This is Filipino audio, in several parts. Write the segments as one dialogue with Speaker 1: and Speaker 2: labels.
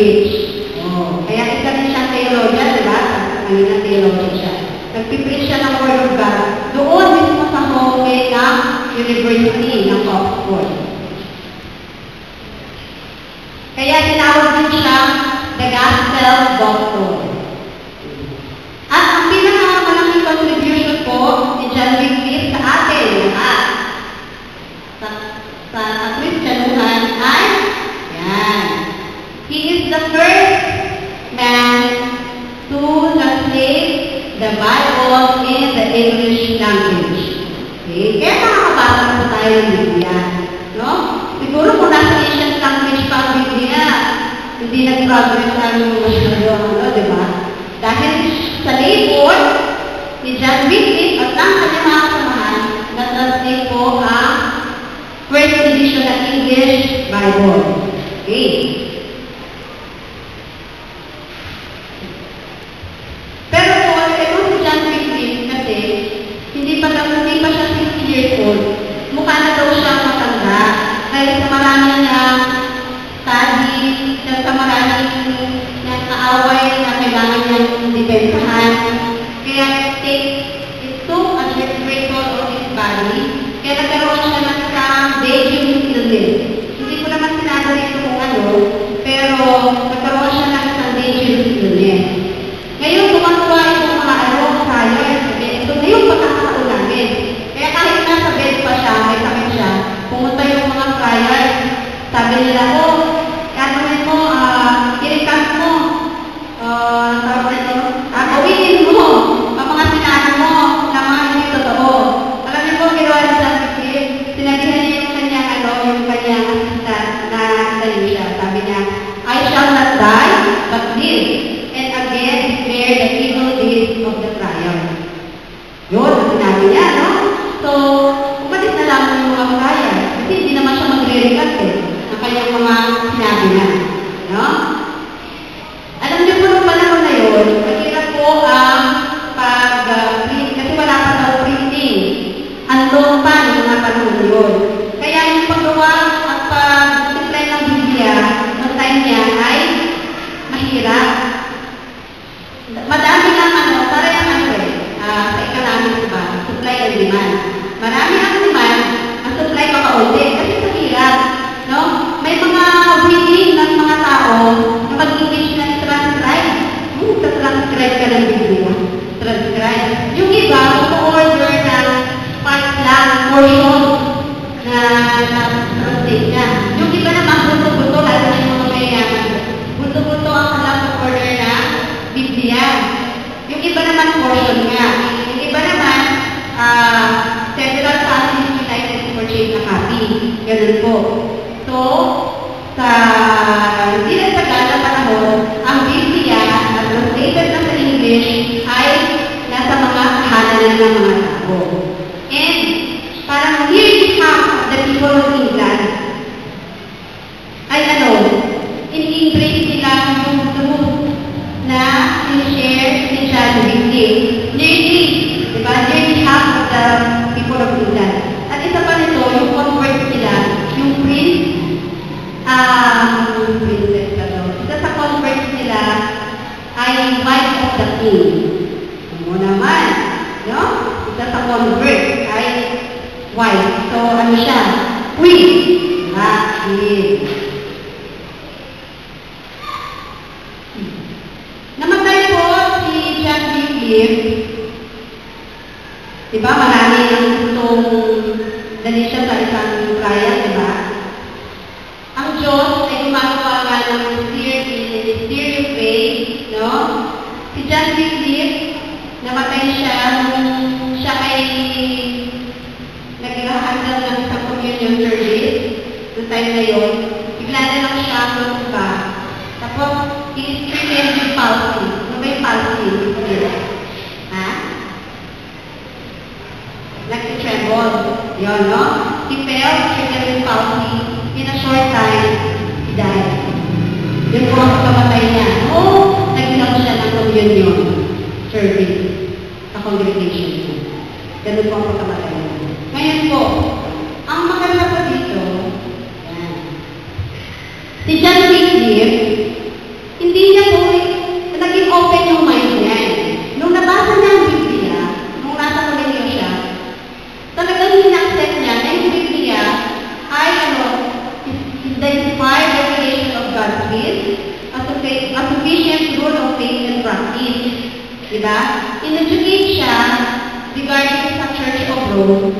Speaker 1: preach. Oh, kaya isa din siyang theologian, di ba? Kanina theologian siya. Nagpipreach siya ng Word of God doon mismo sa hallway ng University ng Oxford. Kaya tinawag din siya the Gospel Doctor. At ang pinakamalaking contribution po ni John Wycliffe sa atin lahat sa Christianuhan ay yan. He is the first man to translate the Bible in the English language. Okay? Kaya nakakabasa po tayo ng Biblia. No? Siguro kung nasa Asian language pa ang Biblia, hindi nag-progress ang masyado, di ba? Dahil sa labor ni John Wycliffe at ang kanyang mga kasamahan, na-translate po ang first edition ng English Bible. Okay. Pero po, ito si John Wycliffe kasi hindi pa siya 60 years old. Mukha na daw siya matanda. Dahil sa marami niyang study, sa maraming niyang kaaway na kailangan niyang depensahan. Kaya it took a great toll on his body. Kaya nagkaroon siya ng dangerous illness. Hindi ko naman sinabi rito kung ano, pero nagkaroon siya ng dangerous illness. Ngayon, gumagawa itong mga science. Ito na yung pagkakataon namin. Kaya kahit nasa bed pa siya, may sakit siya, pumunta yung mga friars. Sabi nila, gagawin mo, i-recant mo, gawin mo, ang mga sinabi mo, na mga hindi totoo. Alam niyo po, ginawa ni John Wycliffe, sinabihan niya yung kanyang assistant na sayo siya. Sabi niya, I shall not die, but live, and again bear the evil deeds of the trial. Yun, ang sinabi niya, no? So, umalis na lang yung mga kaya. Kasi hindi naman siya magre-rekat ang kanyang mga sinabi niya. No? Alam niyo po nung panahon na yun, mahirap po ang pag-print, kasi wala pa daw printing. Andong pa nung mga panahon na yun. Kaya yung paggawa at pag-supply ng Biblia, ng time niya ay mahirap. Madami lang parang sa economics ba, supply and demand. Marami ang demand, ang supply makaunti. Kasi sa hirap, no? May mga willing ng mga tao na mag-English na transcribe. Transcribe ka ng Biblia. Transcribe. Yung iba, mag-order ng part lang, portion na translate niya. Yung iba naman, buto-buto, lalo na yung mga mayayaman. Buto-buto ang kalang order na Biblia. Yung iba naman portion nga. Yung iba naman, several families united to purchase na copy. Ganun po. So, hindi na tagal na panahon, ang Biblia na translated na sa English ay nasa mga kahanan ng mga tao. And, parang nearly half of the people of England ay in-embrace nila yung truth na in-share ni John Wycliffe. Nearly half of the people of England. At isa pa nito, yung convert nila, yung isa sa convert nila ay wife of the king. Ano naman, no? Isa sa convert ay wife. So, ano siya? Queen. Queen. Namatay po si John Wycliffe. Diba, marami ang gustong dali siya sa isang trial, diba? Ang Diyos ay gumagawa nga ng mysterious way, no? Si John Wycliffe, namatay siya nung siya ay naghahandal ng isang communion service. Noong time na yun, bigla na lang siya magsuba. Tapos, in-experience yung palsy. Ano ba yung palsy? Ha? Nag-tremble. Yun, no? He fell, triggered with palsy. In a short time, he died. Yun po ang kamatay niya. Nag-ilang siya ng communion service sa congregation niya. Ganun po ang pagkamatay niya. Ngayon po, ang maganda po dito, yan. Si John Wycliffe, the inspired revelation of God's will, a sufficient rule of faith and practice. Diba? In-educate siya regarding sa Church of Rome,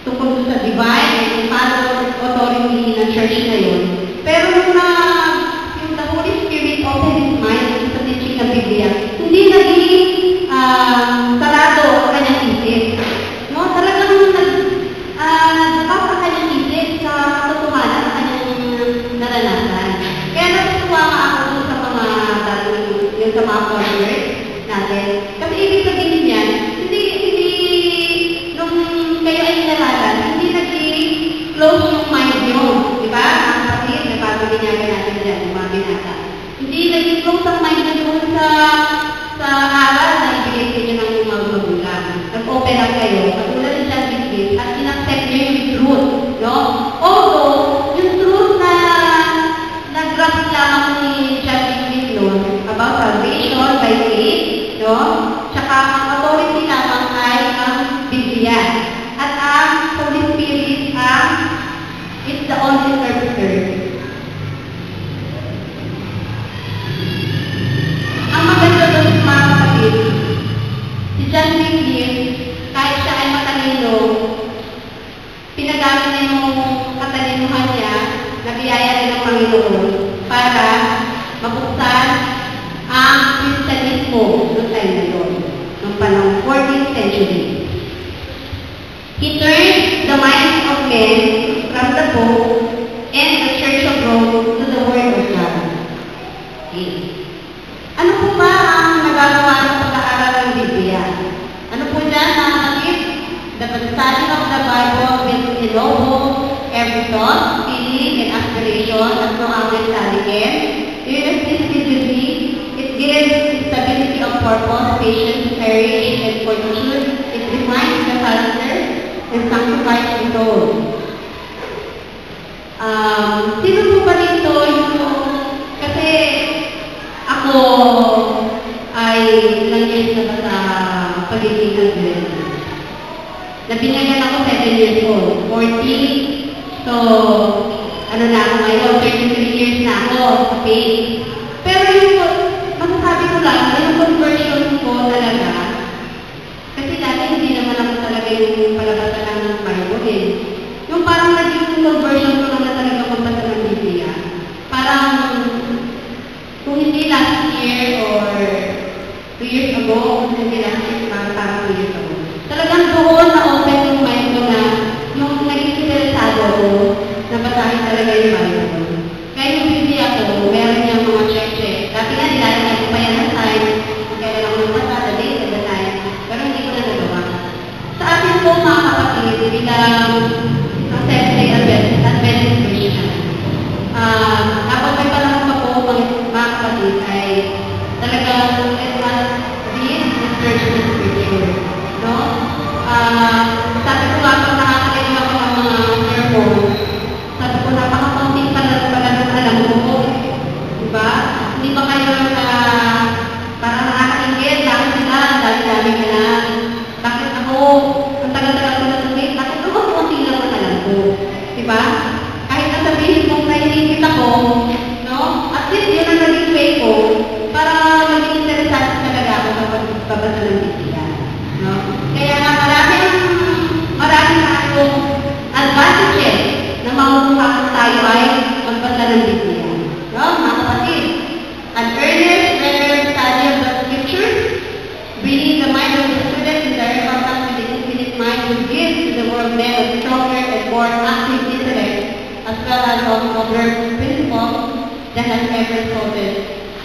Speaker 1: tungkol sa divine and infallible authority ng church na yun. Pero nung yung the Holy Spirit opened his mind sa teaching ng Biblia, hindi naging sarado ang kanyang isip. No? Talagang nagkakas ang kanyang isip sa katotohanan ng kanyang naranasan. Kaya natutuwa nga ako dun sa mga yung sa mga followers natin. Kasi ibig sabihin niyan, hindi nung kayo ay inaralan, hindi naging close yung mind nyo. Diba? Ang kapatid, napapabinyagan natin dyan, yung mga binata. Hindi naging close ang mind nyo sa aral na ibigay sa inyo ng mga magulang. Nag-open up kayo, katulad ng John Baptist, at in-accept nyo yung truth. No? Although, yung truth na nag-grasp lamang ni John Baptist noon about salvation by faith, no? Tsaka ang authority lamang ay ang Biblia. At ang Holy Spirit is the only interpreter. Ang maganda doon mga kapatid, si John Baptist, kahit siya ay matalino, pinagamit niya yung katalinuhan niya, nabiyaya rin ng Panginoon para mabuksan ang Kristiyanismo noong time na yun, noong panahon 14th century. He turned the minds of men from the Pope and the Church of Rome to the Word of God. Okay. Ano po ba ang nagagawa ng pag-aaral ng Biblia? Ano po dyan, mga kapatid? The study of the Bible will ennoble every thought, feeling, and aspiration as no other study can. Irresistibly, it gives stability of purpose, patience, courage, and fortitude. It refines the character and sanctifies the soul. Sino po ba dito yung... Kasi ako ay ilang years na ba sa pagiging husband. Nabinyagan ako 7 years old, 40. So, ano na ako ngayon, 33 years na ako sa faith. Pero yung, masasabi ko lang, yung conversion ko talaga, kasi dati hindi naman ako talaga yung palabasan lang ng Bible eh. Yung parang naging conversion ko lang na talaga magbasa ng Biblia. Parang, kung hindi last year or 2 years ago, kung hindi last year, parang 2 years ago. Talagang doon na-open yung mind ko na yung naging interesado ko, nabasahin talaga yung Bible. Kaya yung Biblia ko, meron niyang mga check-check. Dati nga, nilalagay ko pa yan ng time. Kaya lang magbasa, the date and the time. Pero hindi ko na nagawa. Sa atin po, mga kapatid, bilang ang Seventh-day Adventist Christian. Kapag may panahon pa po, mga kapatid, ay talagang it must be research in scripture. No? Sabi ko nga pag nakakalimutan ako ng mga sermon, sabi ko napakakunting pala ng alam ko. Diba? Hindi ba kayo na parang nakakaingit? Bakit sila? Dami-dami ka na. Bakit ako? Ang tagal-tagal ko na sabihin, bakit ako kunti lang ang alam ko? Diba? Kahit nasabihin mong nahihingit ako, no? At least yun ang naging way ko para maging interesado talaga ako sa pagbabasa ng Biblia. No? Kaya nga maraming advantages na makukuha kung tayo ay magbasa ng Biblia. No? Mga kapatid, an earnest, regular study of the Scriptures, bringing the mind of the student in direct contact with the infinite mind will give to the world men a stronger and more active intellect, as well as observe principles that has ever resulted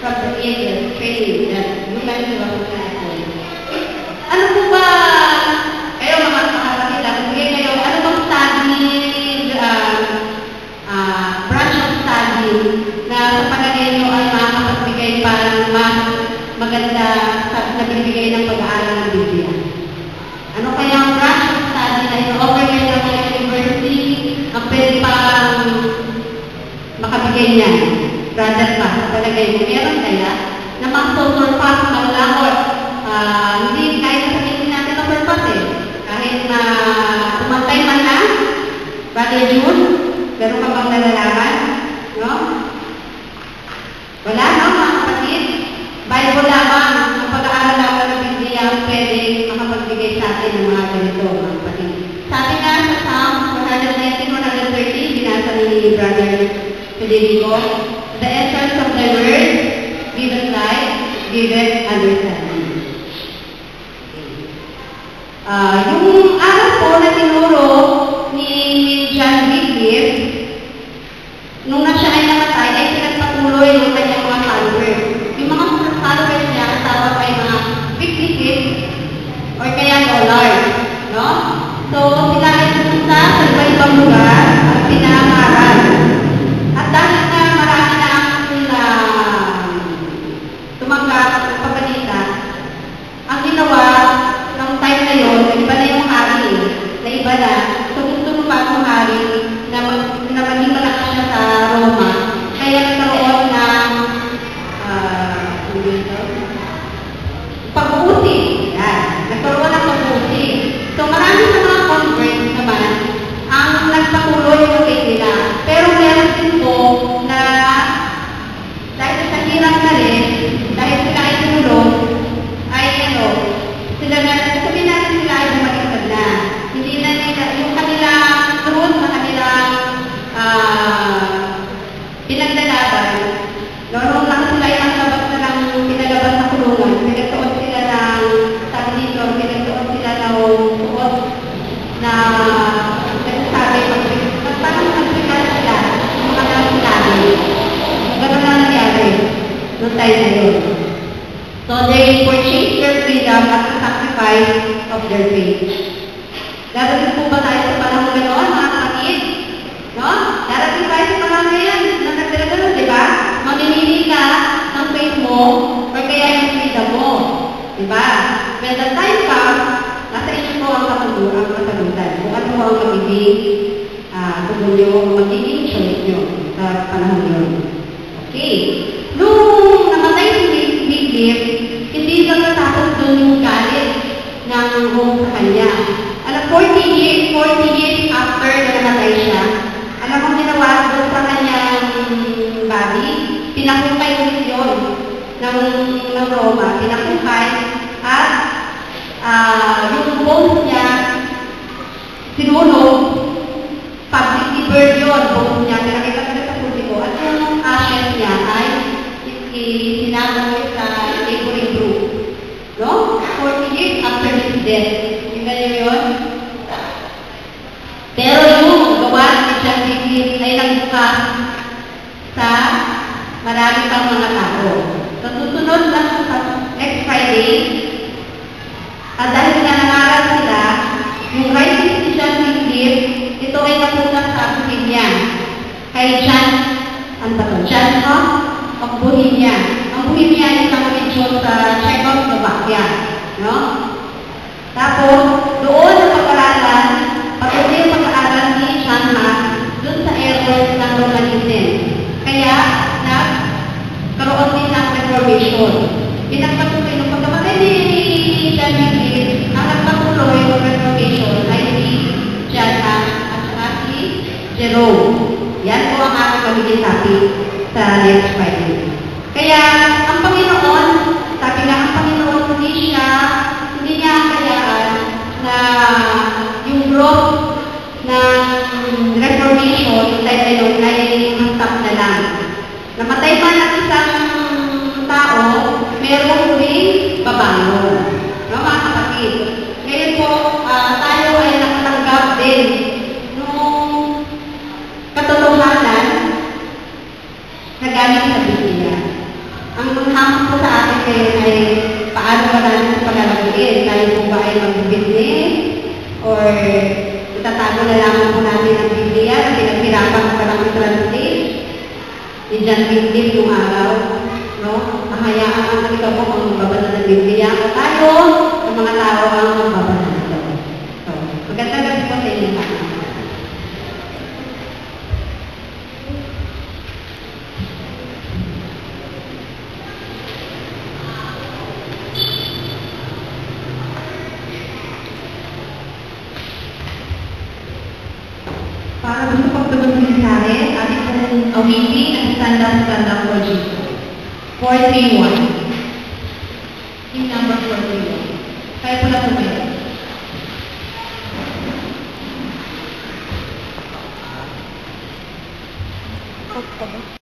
Speaker 1: from the ages training that human philosophy. Ano po ba, kayo mga kapatid, kayo, ano bang study, branch of study na sa palagay nyo ay makakapagbigay parang maganda na bibigay ng pag-aaral ng Biblia? Ano kaya ang branch of study na ino-offer kayo ng mga university ang pwede pang makabigay niya? Brother pa, sa palagay mo, meron kaya na mag-surpass, mag-lakot? Hindi, kahit sabihin natin na surpass eh. Kahit na kumantay man lang, Brother June, Meron ka bang nalalaman? No? Wala, no, mga kapatid? Bible lamang, ang pag-aaral lamang ng Biblia ang pwede makapagbigay sa atin ng mga ganito, mga kapatid. Sabi nga sa Psalm 119-130, binasa ni Brother Federico, the essence of the word, given life, given understanding. Yung aral po na tinuro ni John Wycliffe, nung na siya ay namatay, ay pinagpatuloy ng kanyang mga followers. Yung mga followers niya, kasama pa yung mga Wycliffe or kaya Lollard. No? So, sila ay pumunta sa iba-ibang lugar at pinangaral. At dahil na marami na ang tumanggap at pabalita, ang ginawa ng time na yun, iba na yung hari, na iba na. So, gusto mo pa ang hari na maging malakas siya sa Roma. Kaya nagkaroon ng pag-uusig. Yan. Nagkaroon ng pag-uusig. So, marami sa mga converts naman ang nagpatuloy yung faith nila. Pero meron din po na dahil sa hirap na rin, dahil sila ay tulong, ay sila na, sabihin natin sila ay bumaliktad na. Hindi na nila, yung kanilang truth na kanilang pinagdalaban, noong lang sila ay naglabas na lang pinalabas sa kulungan, pinagtuon sila ng, sabi dito, pinagtuon sila ng suot na nagsasabi, parang nagsigal sila, yung mga sinabi. Ganun na nangyari noong time na yun. So they purchased their freedom at the sacrifice of their faith. Darating po ba tayo sa panahon gano'n, mga kapatid? No? Darating tayo sa panahon ngayon na nagdala-gano'n, di ba? Mamimili ka ng faith mo or kaya yung freedom mo. Di ba? When the time comes, nasa inyo po ang kasagutan. Kung ano po ang magiging choice nyo sa panahon yun. Okay. Nung namatay si Wycliffe, hindi lang natapos doon yung galit ng Rome sa kanya. Alam, 40 years after na namatay siya, alam mo ginawa doon sa kanyang body, pinakukay ulit yun ng Roma, pinakukay at yung bones niya, sinulog, publicly burned yun, bones niya, pinakita sila sa publiko, at yung ashes niya ay sinamoy sa neighboring group. No? 40 years after his death. Tingnan niyo yun? Pero yung gawa ni John Wycliffe ay nagbuka sa marami pang mga tao. So, susunod lang sa next Friday, at dahil na nangaral sila, yung writings ni John Wycliffe, ito ay napunta sa Bohemia. Kay John, John of Bohemia. Ang Bohemia ay isang region sa Czechoslovakia. No? Tapos, doon ang pag-aralan, patuloy ang pag-aaral ni John Huss doon sa areas ng Romanism. Kaya, nagkaroon din ng Reformation. Pinagpatuloy ng pagkamatay ni John Wycliffe, ang nagpatuloy ng Reformation ay si John Huss at saka si Jerome. Yan po ang aking magiging topic sa next Friday. Kaya, ang Panginoon, sabi nga, ang Panginoon hindi niya kayaan na yung growth ng Reformation, time na yun, ay stop na lang. Namatay man ang isang tao, merong huling babangon. No, mga kapatid? Ngayon po, tayo ay nakatanggap din nung katotohanan na galing sa Biblia. Ang hamon po sa atin ngayon ay paano ba natin sa paglalagin? Tayo po ba ay mag-business? Or itatago na lamang po natin ang Biblia na pinaghirapan pa lang i-translate? Ni John Wycliffe yung araw, no? Mahayaan ang ikaw po ang magbabasa ng Biblia. O tayo, ang mga tao ang magbabasa nito. So, magandang gabi po sa inyo. Para gusto pagtugon sa natin, ating pong awitin at stand up for Jesus. 431. Yung number 431. Kaya po na po kayo.
Speaker 2: Okay.